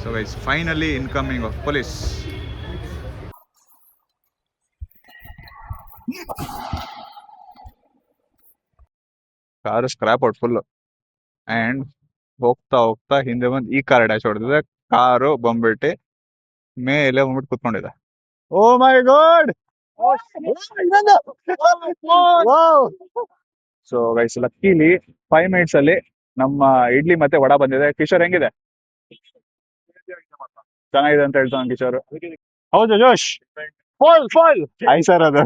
So guys, finally incoming of police. Car scrap out full and ಹೋಗ್ತಾ ಹೋಗ್ತಾ ಹಿಂದೆ ಬಂದು ಈ ಕಾರ್ ಡ್ಯಾಶ್ ಹೊಡೆದಿದೆ. ಕಾರು ಬಂದ್ಬಿಟ್ಟು ಮೇಲೆ ಬಂದ್ಬಿಟ್ಟು ಕುತ್ಕೊಂಡಿದೆ. ಓ ಮೈ ಗಾಡ್! ಸೊ ಗೈಸ್, ಲಕ್ಕಿಲಿ 5 ಮಿನಿಟ್ಸ್ ಅಲ್ಲಿ ನಮ್ಮ ಇಡ್ಲಿ ಮತ್ತೆ ವಡ ಬಂದಿದೆ. ಕಿಶೋರ್ ಹೆಂಗಿದೆ? ಚೆನ್ನಾಗಿದೆ ಅಂತ ಹೇಳ್ತಾನೆ ಕಿಶೋರ್. ಹೌದು ಜೋಶ್, ಫುಲ್ ಫುಲ್ ಆಯ್ ಸರ್ ಅದು.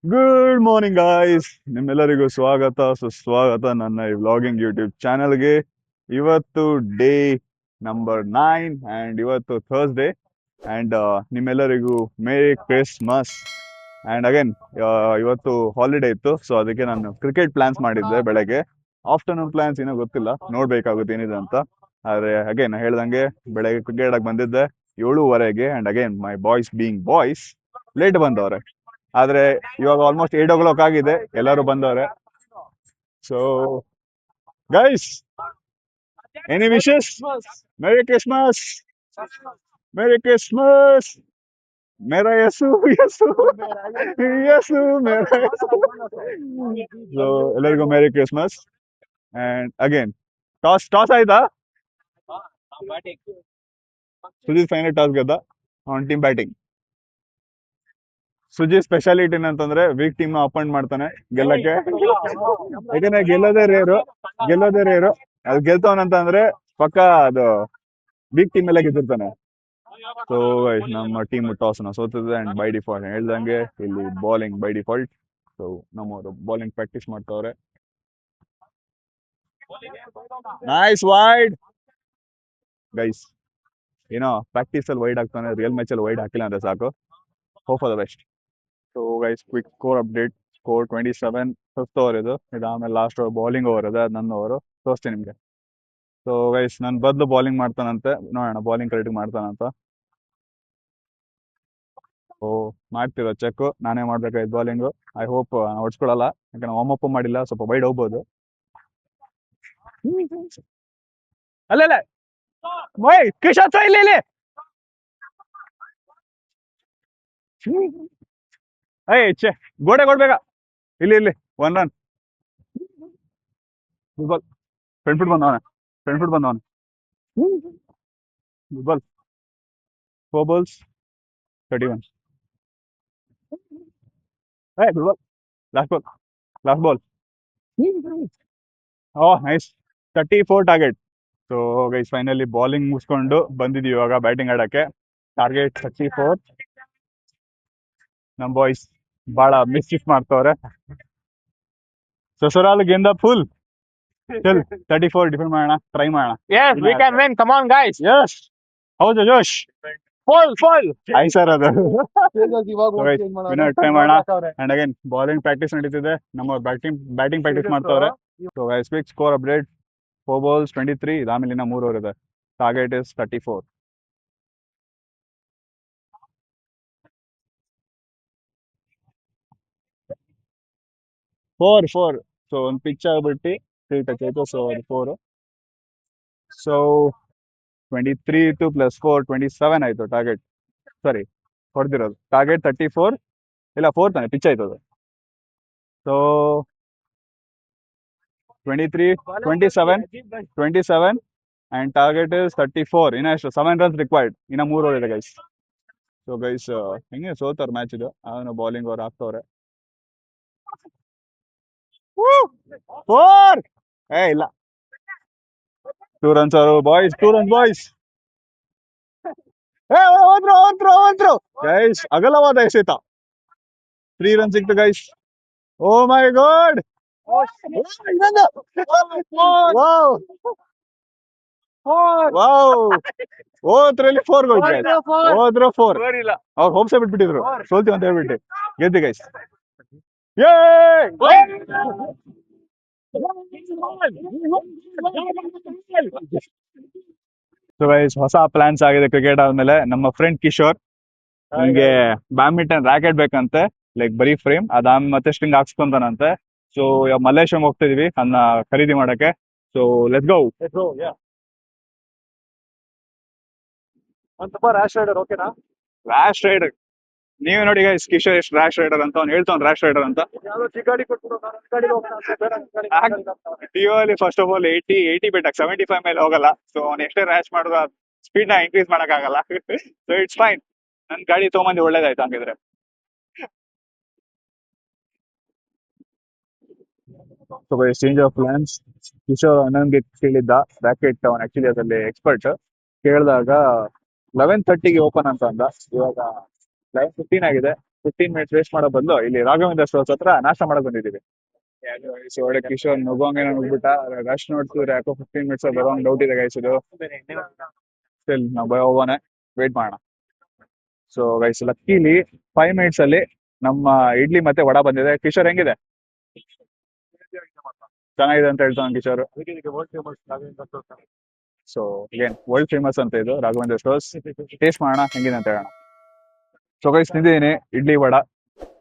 ಗುಡ್ ಮಾರ್ನಿಂಗ್ ಗಾಯ್ಸ್, ನಿಮ್ಮೆಲ್ಲರಿಗೂ ಸ್ವಾಗತ ಸುಸ್ವಾಗತ ನನ್ನ ಈ ವ್ಲಾಗಿಂಗ್ ಯೂಟ್ಯೂಬ್ ಚಾನಲ್ಗೆ. ಇವತ್ತು ಡೇ ನಂಬರ್ 9 ಅಂಡ್ ಇವತ್ತು ಥರ್ಸ್ಡೇ ಅಂಡ್ ನಿಮ್ಮೆಲ್ಲರಿಗೂ ಮೇರಿ ಕ್ರಿಸ್ಮಸ್. ಅಂಡ್ ಅಗೇನ್ ಇವತ್ತು ಹಾಲಿಡೇ ಇತ್ತು, ಸೊ ಅದಕ್ಕೆ ನಾನು ಕ್ರಿಕೆಟ್ ಪ್ಲಾನ್ಸ್ ಮಾಡಿದ್ದೆ ಬೆಳಗ್ಗೆ. ಆಫ್ಟರ್ನೂನ್ ಪ್ಲಾನ್ಸ್ ಏನೋ ಗೊತ್ತಿಲ್ಲ, ನೋಡ್ಬೇಕಾಗುತ್ತೆ ಏನಿದೆ ಅಂತ. ಆದ್ರೆ ಅಗೇನ್ ಹೇಳ್ದಂಗೆ ಬೆಳಗ್ಗೆ ಕ್ರಿಕೆಟ್ ಆಗಿ ಬಂದಿದ್ದೆ 7:30ಗೆ. And again my boys being boys late ಬಂದವ್ರೆ. ಆದ್ರೆ ಇವಾಗ ಆಲ್ಮೋಸ್ಟ್ 8 o'clock ಆಗಿದೆ, ಎಲ್ಲರೂ ಬಂದವ್ರೆ. So guys, any wishes? Merry Christmas, merry Christmas. ಮೇರಾ ಯಸು ಯಸು ಯಸು ಮೇರಾ ಯಸು. ಸೊ ಎಲ್ಲರಿಗೂ merry Christmas. And again toss ಆಯ್ತಾ? ಸುಜಿತ್ ಫೈನಲ್ ಟಾಸ್ ಗೆದ್ದ own team batting. Sujith speciality ಏನಂತಂದ್ರೆ ವೀಕ್ ಟೀಮ್ ಅಪಾಯಿಂಟ್ ಮಾಡ್ತಾನೆ ಗೆಲ್ಲಕ್ಕೆ. ಯಾಕಂದ್ರೆ ಗೆಲ್ಲೋದೇ ರೇರು. ಅದು ಗೆಲ್ತವನಂತಂದ್ರೆ ಪಕ್ಕ ಅದು ವೀಕ್ ಟೀಮ್ ಎಲ್ಲ ಗೆದ್ದಿರ್ತಾನೆ. ಸೊ ನಮ್ಮ ಟೀಮ್ ಟಾಸ್ ನ ಸೋತಿದೆ ಅಂಡ್ ಬೈ ಡಿಫಾಲ್ಟ್ ಹೇಳ್ದಂಗೆ ಇಲ್ಲಿ ಬಾಲಿಂಗ್ ಬೈ ಡಿಫಾಲ್ಟ್. ಸೊ ನಮ್ಮವರು ಬಾಲಿಂಗ್ ಪ್ರಾಕ್ಟೀಸ್ ಮಾಡ್ತಾವ್ರೆ. Nice wide guys. ಏನೋ ಪ್ರಾಕ್ಟೀಸ್ ಅಲ್ಲಿ ವೈಡ್ ಆಗ್ತಾನೆ, ರಿಯಲ್ ಮ್ಯಾಚ್ ಅಲ್ಲಿ ವೈಡ್ ಹಾಕಿಲ್ಲ ಅಂದ್ರೆ ಸಾಕು. Hope for the best. So guys, quick score update. Score 27, fifth over ಇದು. ಇದಾದ್ಮೇಲೆ ಲಾಸ್ಟ್ ಓವರ್ ಬೌಲಿಂಗ್ ಓವರ್ ಇದೆ, ಅದು ನನ್ನ ಓವರು. ತೋರಿಸ್ತೀನಿ ನಿಮ್ಗೆ. ಸೊ ಗೈಸ್, ನನ್ನ ಬದಲು ಬೌಲಿಂಗ್ ಮಾಡ್ತಾನಂತೆ, ನೋಡೋಣ ಬೌಲಿಂಗ್ ಕರೆಕ್ಟ್ ಮಾಡ್ತಾನಂತ. ಓ ಮಾಡ್ತಿರೋ ಚೆಕ್, ನಾನೇ ಮಾಡ್ಬೇಕಾಯ್ತು ಬೌಲಿಂಗು. ಐ ಹೋಪ್ ಹೊಡ್ಸ್ಕೊಳಲ್ಲ, ಯಾಕಂದ್ರೆ ವಾರ್ಮ್ ಅಪ್ ಮಾಡಿಲ್ಲ, ಸ್ವಲ್ಪ ವೈಡ್ ಹೋಗ್ಬೋದು. ಅಲ್ಲ ಕಿಶೋರ್ ಇಲ್ಲಿ ಛೇ, ಗೋಡೆ ಕೊಡ್ಬೇಕ. ಇಲ್ಲಿ 1 ರನ್. ಗುಡ್ ಫ್ರಂಟ್ ಫುಟ್ ಬಂದವನ. Good ball. 4 balls 31. Good ball. Last ball. Oh nice. 34 target. So guys, finally bowling ಮುಗಿಸ್ಕೊಂಡು ಬಂದಿದೀವಿ ಇವಾಗ ಬ್ಯಾಟಿಂಗ್ ಆಡಕ್ಕೆ. ಟಾರ್ಗೆಟ್ 34. ನಮ್ ಬಾಯ್ಸ್ ಬಹಳ ಮಿಸ್ಚಿಫ್ ಮಾಡ್ತವ್ರೆ. ಸೊಸರಾಲ್ ಗೆಂದ ಫುಲ್. ಚಲ್ 34 ಡಿಫೆಂಡ್ ಮಾಡೋಣ, ಟ್ರೈ ಮಾಡೋಣ. Yes, we can win. Come on, guys. Yes, ಹೌದು ಜೋಶ್. Full. ಆಯ್ ಸರ್ ಅದು. ಟ್ರೈ ಮಾಡೋಣ. ಅಂಡ್ ಅಗೇನ್ ಬಾಲಿಂಗ್ ಪ್ರಾಕ್ಟೀಸ್ ನಡೀತಿದೆ, ನಮ್ಮ ಬ್ಯಾಟಿಂಗ್ ಪ್ರಾಕ್ಟೀಸ್ ಮಾಡ್ತವ್ರೆ. So guys, quick score update. 4 balls 23. ಇದಾದ್ಮೇಲೆ ಇನ್ನ 3 ಓವರ್ ಇದೆ. Target is 34. ಫೋರ್. ಸೊ ಒಂದು ಪಿಚ್ ಆಗ್ಬಿಟ್ಟು 3 ಟಚ್ ಆಯ್ತು. ಸೊ ಅದು 4. ಸೊ 23 ಇತ್ತು ಪ್ಲಸ್ 4 27 ಆಯ್ತು ಟಾರ್ಗೆಟ್. ಸಾರಿ, ಹೊಡೆದಿರೋದು ಟಾರ್ಗೆಟ್ 34. ಇಲ್ಲ 4 ತಾನೆ, ಪಿಚ್ ಆಯ್ತು ಅದು. So 23 27 and target is 34. ಇನ್ನ ಎಷ್ಟು? 7 runs ರಿಕ್ವೈರ್ಡ್. ಇನ್ನ 3 ಓವರ್ ಇದೆ ಗೈಸ್. ಸೊ ಗೈಸ್, ಹಿಂಗೆ ಸೋತಾರ ಮ್ಯಾಚ್ ಇದು. ಅವನು ಬೌಲಿಂಗ್ ಅವ್ರು ಹಾಕ್ತವ್ರೆ. 4 ಇಲ್ಲ, 2 runs ಅವರು ಬಾಯ್ಸ್. 2 runs boys. ಹೋದ್ರು ಗೈಸ್, ಅಗಲವಾದ ಎಸೆತ. 3 runs ಸಿಕ್ತು ಗೈಸ್. ಓ ಮೈ ಗಾಡ್! ಹೋದ್ರಲ್ಲಿ 4 ಗೋಲ್ ಗೈಸ್. ಹೋದ್ರು 4. ಅವ್ರು ಹೋಪ್ಸೇ ಬಿಟ್ಬಿಟ್ಟಿದ್ರು, ಸೋಲ್ತೀವಿ ಅಂತ ಹೇಳ್ಬಿಟ್ಟು. ಗೆದ್ದಿ ಗೈಸ್. ಸೊ ಗೈಸ್, ಹೊಸ ಪ್ಲಾನ್ಸ್ ಆಗಿದೆ ಕ್ರಿಕೆಟ್ ಆದ್ಮೇಲೆ. ನಮ್ಮ ಫ್ರೆಂಡ್ ಕಿಶೋರ್ ನಿಮ್ಗೆ ಬ್ಯಾಡ್ಮಿಂಟನ್ ರಾಕೆಟ್ ಬೇಕಂತೆ, ಲೈಕ್ ಬರೀ ಫ್ರೇಮ್, ಅದಾದ್ಮೇಲೆ ಮತ್ತೆ ಸ್ಟ್ರಿಂಗ್ ಹಾಕ್ಸ್ಕೊಂತಾನಂತೆ. ಸೊ ಮಲ್ಲೇಶ್ವರಂ ಹೋಗ್ತಿದೀವಿ ಅದನ್ನ ಖರೀದಿ ಮಾಡಕ್ಕೆ. So let's go. Let's go. Yeah. ಒಂದು ತುಂಬ ರ್ಯಾಶ್ ರೈಡರ್ ಓಕೆನಾ? ರ್ಯಾಶ್ ರೈಡರ್ ನೀವೇ ನೋಡಿ ಗೈಸ್, ಕಿಶೋರ್ ಎಷ್ಟು ರ್ಯಾಶ್ ರೈಡರ್ ಅಂತ ಅವ್ನು ಹೇಳ್ತಾವ್ ರ್ಯಾಶ್ ರೈಡರ್ ಅಂತ. ಯಾವ್ದೋ ಚಿಕ್ಕ ಗಾಡಿ ಕೊಟ್ಬಿಡು, ನಾನು ಈ ಗಾಡಿಲಿ ಹೋಗ್ತೀನಿ ಅಂತ ಬೇರೆ ಗಾಡಿ ಡಿಯೋ ಅಲ್ಲಿ ಫಸ್ಟ್ ಆಫ್ ಆಲ್ 80 ಬಿಟ್ಟಾಗ 75 ಮೇಲೆ ಹೋಗಲ್ಲ. ಸೊ ಅವ್ನು ಎಷ್ಟೇ ರ್ಯಾಶ್ ಮಾಡಿದ್ರು ಸ್ಪೀಡ್ ನ ಇನ್ಕ್ರೀಸ್ ಮಾಡಕ್ಕಾಗಲ್ಲ. So it's fine. ನನ್ ಗಾಡಿ ತಗೊಂಬಂದು ಒಳ್ಳೇದಾಯ್ತು ಹಂಗಿದ್ರೆ. So change of plans. Kishore ಅಣ್ಣನ್ಗೆ ಕೇಳಿದ್ದ ರ್ಯಾಕೆಟ್, ಅವನ್ ಆಕ್ಚುಲಿ ಅದ್ರಲ್ಲಿ ಎಕ್ಸ್ಪರ್ಟ್. ಕೇಳಿದಾಗ 11:30ಗೆ ಓಪನ್ ಅಂತ ಅಂದ. ಇವಾಗ 11:15 ಆಗಿದೆ. 15 ಮಿನಿಟ್ಸ್ ವೇಸ್ಟ್ ಮಾಡೋ ಬದಲು ಇಲ್ಲಿ ರಾಘವೇಂದ್ರ ಸ್ಟೋರ್ಸ್ ಹತ್ರ ನಾಷ್ಟ ಮಾಡಕ್ ಬಂದಿದ್ದೀವಿ. ಸೊ ಒಳ್ಳೆ ಕಿಶೋರ್ ನುಗ್ಗೋಂಗೆ ನುಗ್ಬಿಟ್ಟ. ರಶ್ ನೋಡ್ತಿದ್ರೆ ಯಾಕೋ 15 ಮಿನಿಟ್ಸ್ ಬರೋಂಗ್ ಡೌಟ್ ಇದೆ ಗೈಸ್ ಇದು. ಸ್ಟಿಲ್ ನಾವು ಬೈ ಹೋಗೋನೆ, ವೇಟ್ ಮಾಡೋಣ. ಸೊ ಗೈಸ್ ಲಕ್ಕಿಲಿ 5 ಮಿನಿಟ್ಸ್ ಅಲ್ಲಿ ನಮ್ಮ ಇಡ್ಲಿ ಮತ್ತೆ ವಡ ಬಂದಿದೆ. ಕಿಶೋರ್ ಹೆಂಗಿದೆ? ಚೆನ್ನಾಗಿದೆ ಅಂತ ಹೇಳ್ತಾನೆ ಕಿಶೋರ್. ಸೊ ಏನ್ ವರ್ಲ್ಡ್ ಫೇಮಸ್ ಅಂತ ಇದು ರಾಘವೇಂದ್ರ ಸ್ಟೋರ್ಸ್. ಟೇಸ್ಟ್ ಮಾಡೋಣ ಹೆಂಗಿದೆ ಅಂತ ಹೇಳೋಣ. ಸೊ ಗೈಸ್ ತಿಂದಿದ್ದೀನಿ ಇಡ್ಲಿ ವಡ,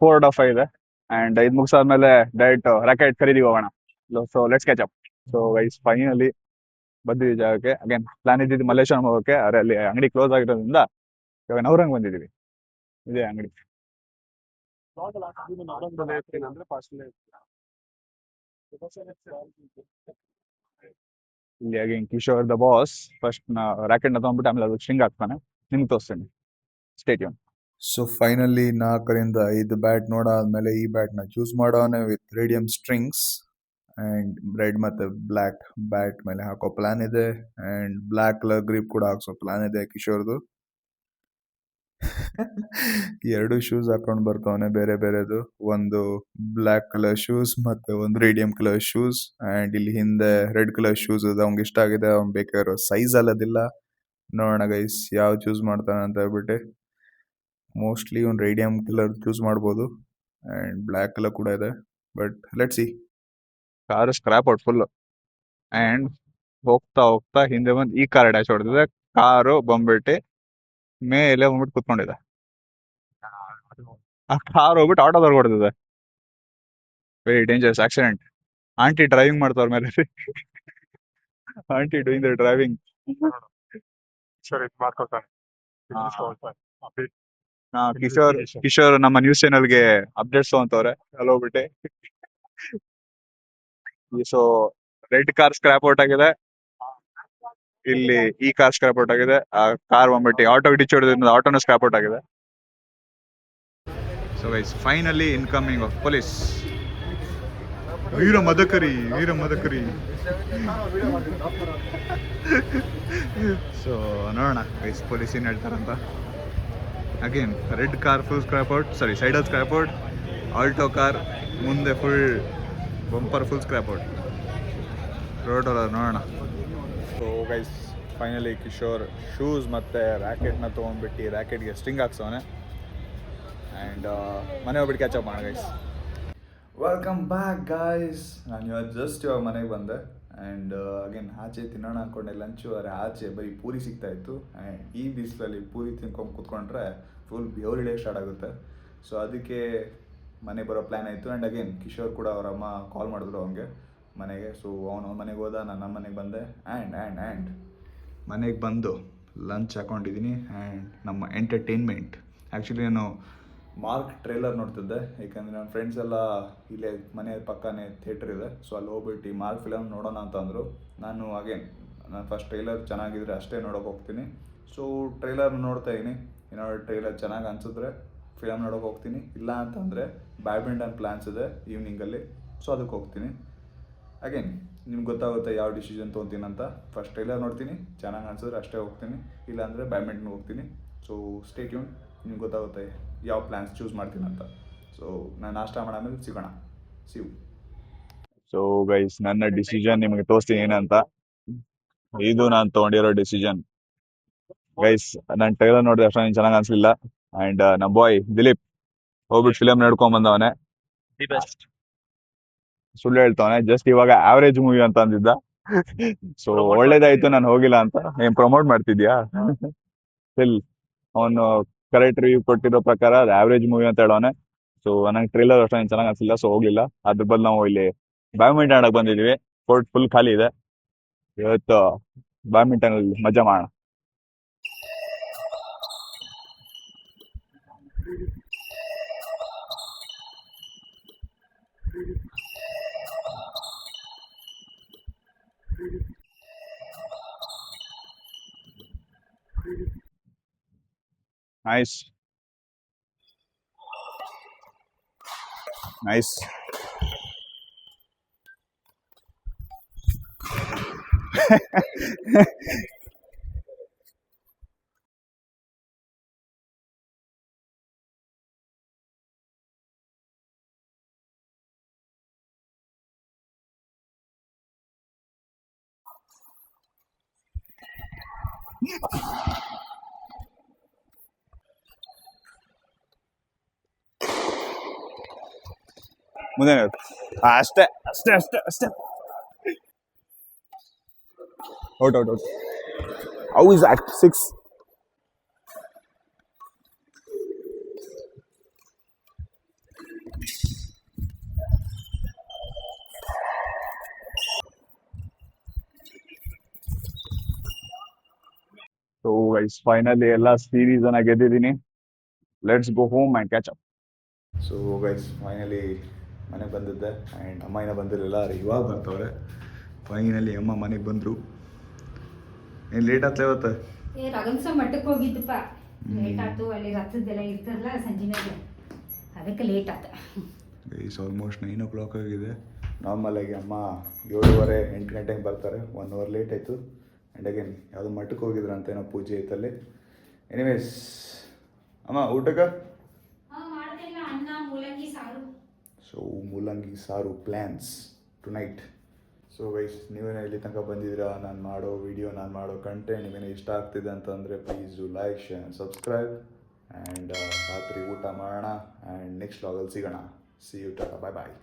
4/5 ಇದೆ. ಅಂಡ್ ಇದು ಮುಗಿಸಾದ್ಮೇಲೆ ಡೈರೆಕ್ಟ್ ರಾಕೆಟ್ ಖರೀದಿ ಹೋಗೋಣ. So let's catch up. So guys finally ಬಂದಿದ್ದೀವಿ ಜಾಗಕ್ಕೆ. ಅಗೇನ್ ಪ್ಲಾನ್ ಇದ್ದಿದ್ದು ಮಲ್ಲೇಶ್ವರಂ ಹೋಗೋಕೆ, ಆದ್ರೆ ಅಲ್ಲಿ ಅಂಗಡಿ ಕ್ಲೋಸ್ ಆಗಿರೋದ್ರಿಂದ ಇವಾಗ ನವರಂಗ್ ಬಂದಿದ್ದೀವಿ. ಇದೇ ಅಂಗಡಿ. ಅಂದ್ರೆ ಪಾರ್ಸಲ್ ಇಲ್ಲಿ ಅಗೇನ್ ಕಿಶೋರ್ ದ ಬಾಸ್ ಫಸ್ಟ್ ರಾಕೆಟ್ ನ ತಗೊಂಡ್ಬಿಟ್ಟು ಆಮೇಲೆ ಅದು ಸ್ಟ್ರಿಂಗ್ ಹಾಕ್ತಾನೆ. ನಿಮ್ಗೆ ತೋರಿಸ್ತೀನಿ, ಸ್ಟೇಟ್ಯೂನ್. ಸೊ ಫೈನಲಿ 4ರಿಂದ 5 ಬ್ಯಾಟ್ ನೋಡಾದ್ಮೇಲೆ ಈ ಬ್ಯಾಟ್ನ ಚೂಸ್ ಮಾಡೋನೆ with radium strings and red ಮತ್ತು ಬ್ಲ್ಯಾಕ್ ಬ್ಯಾಟ್ ಮೇಲೆ ಹಾಕೋ ಪ್ಲಾನ್ ಇದೆ. ಆ್ಯಂಡ್ ಬ್ಲ್ಯಾಕ್ ಕಲರ್ ಗ್ರಿಪ್ ಕೂಡ ಹಾಕ್ಸೋ ಪ್ಲಾನ್ ಇದೆ ಕಿಶೋರ್ದು. 2 ಶೂಸ್ ಹಾಕೊಂಡು ಬರ್ತಾವನೆ ಬೇರೆ ಬೇರೆದು. ಒಂದು ಬ್ಲ್ಯಾಕ್ ಕಲರ್ ಶೂಸ್ ಮತ್ತೆ ಒಂದು ರೇಡಿಯಂ ಕಲರ್ ಶೂಸ್. ಆ್ಯಂಡ್ ಇಲ್ಲಿ ಹಿಂದೆ ರೆಡ್ ಕಲರ್ ಶೂಸ್ ಇದೆ. ಅವ್ನಿಗೆ ಇಷ್ಟ ಆಗಿದೆ, ಅವ್ನು ಬೇಕಾಗಿರೋ ಸೈಜ್ ಅಲ್ಲದಿಲ್ಲ. ನೋಡೋಣ ಗೈಸ್ ಯಾವ ಚೂಸ್ ಮಾಡ್ತಾನೆ ಅಂತ ಹೇಳ್ಬಿಟ್ಟು. ಮೋಸ್ಟ್ಲಿ ಒಂದು ರೇಡಿಯಂ ಕಲರ್ ಚೂಸ್ ಮಾಡ್ಬೋದು. ಆ್ಯಂಡ್ ಬ್ಲ್ಯಾಕ್ ಕಲರ್ ಕೂಡ ಇದೆ, but let see. Car scrap out full. And ಹೋಗ್ತಾ ಹೋಗ್ತಾ ಹಿಂದೆ ಬಂದು ಈ ಕಾರ್ ಡ್ಯಾಶ್ ಹೊಡೆದಿದೆ. ಕಾರು ಬಂದ್ಬಿಟ್ಟು ಮೇಲೆ ಬಂದ್ಬಿಟ್ಟು ಕುತ್ಕೊಂಡಿದೆ. ಆ ಕಾರ್ ಹೋಗ್ಬಿಟ್ಟು ಆಟೋದವ್ರಿಗೆ ಹೊಡೆದಿದೆ. Very dangerous accident. Aunty driving ಮಾಡ್ತಾವ್ರ ಮೇಲೆ. Aunty doing the driving. ಸರಿ ಮಾಡ್ಕೊಳ್ತಾನೆ. ಕಿಶೋರ್ ನಮ್ಮ ನ್ಯೂಸ್ ಚಾನೆಲ್ಗೆ ಅಪ್ಡೇಟ್ಸ್ ತಗೊಂತವ್ರೆ ಅಲ್ಲಿ ಹೋಗ್ಬಿಟ್ಟು. So red car scrap out ಆಗಿದೆ. ಇಲ್ಲಿ ಈ ಕಾರ್ ಸ್ಕ್ರಾಪ್ ಔಟ್ ಆಗಿದೆ. ಆ ಕಾರ್ ಬಂದ್ಬಿಟ್ಟು ಆಟೋ ಡಿಚ್ ಹೊಡೆದ್ರಿಂದ ಆಟೋನ ಸ್ಕ್ರಾಪ್ ಔಟ್ ಆಗಿದೆ. So guys finally incoming of police. Veera Madakari. So ನೋಡೋಣ ಗೈಸ್ ಪೊಲೀಸ್ ಏನ್ ಹೇಳ್ತಾರಂತ. Again red car full scrap out, sorry ಸೈಡಲ್ ಸ್ಕ್ರಾಪ್ ಔಟ್. ಆಲ್ಟೋ ಕಾರ್ ಮುಂದೆ full bumper full scrap out. Road ನೋಡೋಣ. So guys finally Kishore shoes ಮತ್ತು ರ್ಯಾಕೆಟ್ನ ತೊಗೊಂಡ್ಬಿಟ್ಟು ರ್ಯಾಕೆಟ್ಗೆ string ಹಾಕ್ಸವನೆ. And ಮನೆ ಹೋಗ್ಬಿಟ್ಟು ಕ್ಯಾಚಪ್ ಮಾಡೋಣ ಗೈಸ್. Welcome back guys. ನಾನು ಇವಾಗ ಮನೆಗೆ ಬಂದೆ. ಆ್ಯಂಡ್ ಅಗೇನ್ ಆಚೆ ತಿನ್ನೋಣ ಅಂದ್ಕೊಂಡೆ ಲಂಚು. ಆದರೆ ಆಚೆ ಬರೀ ಪೂರಿ ಸಿಗ್ತಾಯಿತ್ತು. ಆ್ಯಂಡ್ ಈ ಬಿಸಿಲಲ್ಲಿ ಪೂರಿ ತಿನ್ಕೊಂಡು ಕೂತ್ಕೊಂಡ್ರೆ ಫುಲ್ ಬೆವರಿಳಿಯೋಕೆ ಸ್ಟಾರ್ಟ್ ಆಗುತ್ತೆ. ಸೊ ಅದಕ್ಕೆ ಮನೆಗೆ ಬರೋ ಪ್ಲ್ಯಾನ್ ಆಯಿತು. ಆ್ಯಂಡ್ ಅಗೇನ್ ಕಿಶೋರ್ ಕೂಡ ಅವ್ರ ಅಮ್ಮ ಕಾಲ್ ಮಾಡಿದ್ರು ಅವನಿಗೆ ಮನೆಗೆ. ಸೊ ಅವನು ಮನೆಗೆ ಹೋದ, ನಾನು ನಮ್ಮ ಮನೆಗೆ ಬಂದೆ. ಆ್ಯಂಡ್ ಮನೆಗೆ ಬಂದು ಲಂಚ್ ಹಾಕೊಂಡಿದ್ದೀನಿ. ಆ್ಯಂಡ್ ನಮ್ಮ ಎಂಟರ್ಟೈನ್ಮೆಂಟ್ ಆ್ಯಕ್ಚುಲಿ ನಾನು ಮಾರ್ಕ್ ಟ್ರೇಲರ್ ನೋಡ್ತಿದ್ದೆ. ಏಕೆಂದರೆ ನನ್ನ ಫ್ರೆಂಡ್ಸ್ ಎಲ್ಲ ಇಲ್ಲೇ ಮನೆ ಪಕ್ಕನೇ ಥಿಯೇಟ್ರ್ ಇದೆ. ಸೊ ಅಲ್ಲಿ ಹೋಗ್ಬಿಟ್ಟು ಮಾರ್ಕ್ ಫಿಲಮ್ ನೋಡೋಣ ಅಂತ ಅಂದರು. ನಾನು ಫಸ್ಟ್ ಟ್ರೈಲರ್ ಚೆನ್ನಾಗಿದ್ರೆ ಅಷ್ಟೇ ನೋಡೋಕೆ ಹೋಗ್ತೀನಿ. ಸೊ ಟ್ರೈಲರ್ ನೋಡ್ತಾ ಇದ್ದೀನಿ. ಏನಾದ್ರು ಟ್ರೈಲರ್ ಚೆನ್ನಾಗಿ ಅನಿಸಿದ್ರೆ ಫಿಲಮ್ ನೋಡೋಕೆ ಹೋಗ್ತೀನಿ. ಇಲ್ಲ ಅಂತಂದರೆ ಬ್ಯಾಡ್ಮಿಂಟನ್ ಪ್ಲ್ಯಾನ್ಸ್ ಇದೆ ಈವ್ನಿಂಗಲ್ಲಿ, ಸೊ ಅದಕ್ಕೆ ಹೋಗ್ತೀನಿ. ಅಗೇನ್ ನಿಮ್ಗೆ ಗೊತ್ತಾಗುತ್ತೆ ಯಾವ ಡಿಸಿಷನ್ ತೊಗೊತೀನಿ ಅಂತ. ಫಸ್ಟ್ ಟ್ರೈಲರ್ ನೋಡ್ತೀನಿ, ಚೆನ್ನಾಗಿ ಅನಿಸಿದ್ರೆ ಅಷ್ಟೇ ಹೋಗ್ತೀನಿ. ಇಲ್ಲಾಂದರೆ ಬ್ಯಾಡ್ಮಿಂಟನ್ ಹೋಗ್ತೀನಿ. ಸೊ ಸ್ಟೇ ಟ್ಯೂನ್, ನಿಮ್ಗೆ ಗೊತ್ತಾಗುತ್ತೆ ಯಾವ ಪ್ಲ್ಯಾನ್ಸ್ ಚೂಸ್ ಮಾಡ್ತೀನಿ ಅಂತ. ಸೊ ನಾನು ನಾಷ್ಟ ಮಾಡಾದ್ಮೇಲೆ ಸಿಗೋಣ. ಸಿವ್. ಸೊ ಗೈಸ್ ನನ್ನ ಡಿಸಿಷನ್ ನಿಮಗೆ ತೋರಿಸ್ತೀನಿ ಏನಂತ. ಇದು ನಾನು ತೊಗೊಂಡಿರೋ ಡಿಸಿಷನ್ ಗೈಸ್. ನಾನು ಟ್ರೈಲರ್ ನೋಡಿದ್ರೆ ಅಷ್ಟೊಂದು ಚೆನ್ನಾಗಿ ಅನ್ಸಲಿಲ್ಲ. ಅಂಡ್ ನಮ್ಮ ಬಾಯ್ ದಿಲೀಪ್ ಹೋಗ್ಬಿಟ್ಟು ಫಿಲಮ್ ನೋಡ್ಕೊಂಡ್ ಬಂದವನೆ. ಸುಳ್ಳು ಹೇಳ್ತಾವನೆ. ಜಸ್ಟ್ ಇವಾಗ ಆವರೇಜ್ ಮೂವಿ ಅಂತ ಅಂದಿದ್ದ. ಸೊ ಒಳ್ಳೇದಾಯ್ತು ನಾನು ಹೋಗಿಲ್ಲ ಅಂತ. ಏನ್ ಪ್ರಮೋಟ್ ಮಾಡ್ತಿದ್ಯಾ? ಸ್ಟಿಲ್ ಅವನು ಕರೆಕ್ಟ್ ರಿವ್ಯೂ ಕೊಟ್ಟಿರೋ ಪ್ರಕಾರ ಅದು ಆವರೇಜ್ ಮೂವಿ ಅಂತ ಹೇಳೋನೆ. ಸೊ ನಂಗೆ ಟ್ರೈಲರ್ ಅಷ್ಟೊಂದು ಚೆನ್ನಾಗಿ ಅನ್ಸಿಲ್ಲ, ಸೊ ಹೋಗಿಲ್ಲ. ಅದ್ರ ಬದಲು ನಾವು ಇಲ್ಲಿ ಬ್ಯಾಡ್ಮಿಂಟನ್ ಆಡಕ್ ಬಂದಿದೀವಿ. ಕೋರ್ಟ್ ಫುಲ್ ಖಾಲಿ ಇದೆ. ಇವತ್ತು ಬ್ಯಾಡ್ಮಿಂಟನ್ ಅಲ್ಲಿ ಮಜಾ ಮಾಡೋಣ. Nice nice. ಮುಂದೆ ಅಷ್ಟೇ ಅಷ್ಟೇ ಅಷ್ಟೇ ಅಷ್ಟೇ. Out out out. How is that 6? So guys finally ಎಲ್ಲ ಸೀರೀಸ್ ಅನ್ನ ಗೆದ್ದಿದ್ದೀನಿ. Let's go home and catch up. So guys finally ಮನೆಗೆ ಬಂದಿದ್ದೆ ಆ್ಯಂಡ್ ಅಮ್ಮ ಏನೋ ಬಂದಿರಲಿಲ್ಲ, ಇವಾಗ ಬರ್ತವ್ರೆ. ಫೈನಲಿ ಅಮ್ಮ ಮನೆಗೆ ಬಂದರು. ಏನು ಲೇಟ್ ಆಗ್ತಾ ಇವತ್ತು? ರಗನ್ಸ ಮಟ್ಟಕ್ಕೆ ಹೋಗಿದ್ದಪ್ಪ, ಲೇಟ್ ಆಯ್ತು. ಅಲ್ಲಿ ರಥದ್ದೆಲ್ಲ ಇರ್ತಾರಲ್ಲ ಸಂಜೆ ಮೇಲೆ, ಅದಕ್ಕೆ ಲೇಟ್ ಆಯ್ತು. ಗೈಸ್ ಆಲ್ಮೋಸ್ಟ್ 9 o'clock ಆಗಿದೆ. ನಾರ್ಮಲಾಗಿ ಅಮ್ಮ 7:30-8 ಗಂಟೆಗೆ ಬರ್ತಾರೆ. 1 hour ಲೇಟ್ ಆಯಿತು. ಆ್ಯಂಡ್ ಅಗೇನ್ ಯಾವುದೋ ಮಠಕ್ಕೆ ಹೋಗಿದ್ರು ಅಂತ, ಏನೋ ಪೂಜೆ ಐತಲ್ಲಿ. ಎನಿವೇಸ್ ಅಮ್ಮ ಊಟಕ್ಕೆ ಮಾಡ್ತಿಲ್ಲ, ಅನ್ನ ಮೂಲಂಗಿ ಸಾರು. ಸೊ ಮೂಲಂಗಿ ಸಾರು plans tonight. So guys ನೀವೇನೋ ಇಲ್ಲಿ ತನಕ ಬಂದಿದ್ದೀರಾ, ನಾನು ಮಾಡೋ ಕಂಟೆಂಟ್ ನಿಮಗೆ ಇಷ್ಟ ಆಗ್ತಿದೆ ಅಂತಂದರೆ please do like, share and subscribe. And ರಾತ್ರಿ ಊಟ ಮಾಡೋಣ ಆ್ಯಂಡ್ ನೆಕ್ಸ್ಟ್ ವ್ಲಾಗಲ್ಲಿ ಸಿಗೋಣ. See you, ta-ta, bye bye.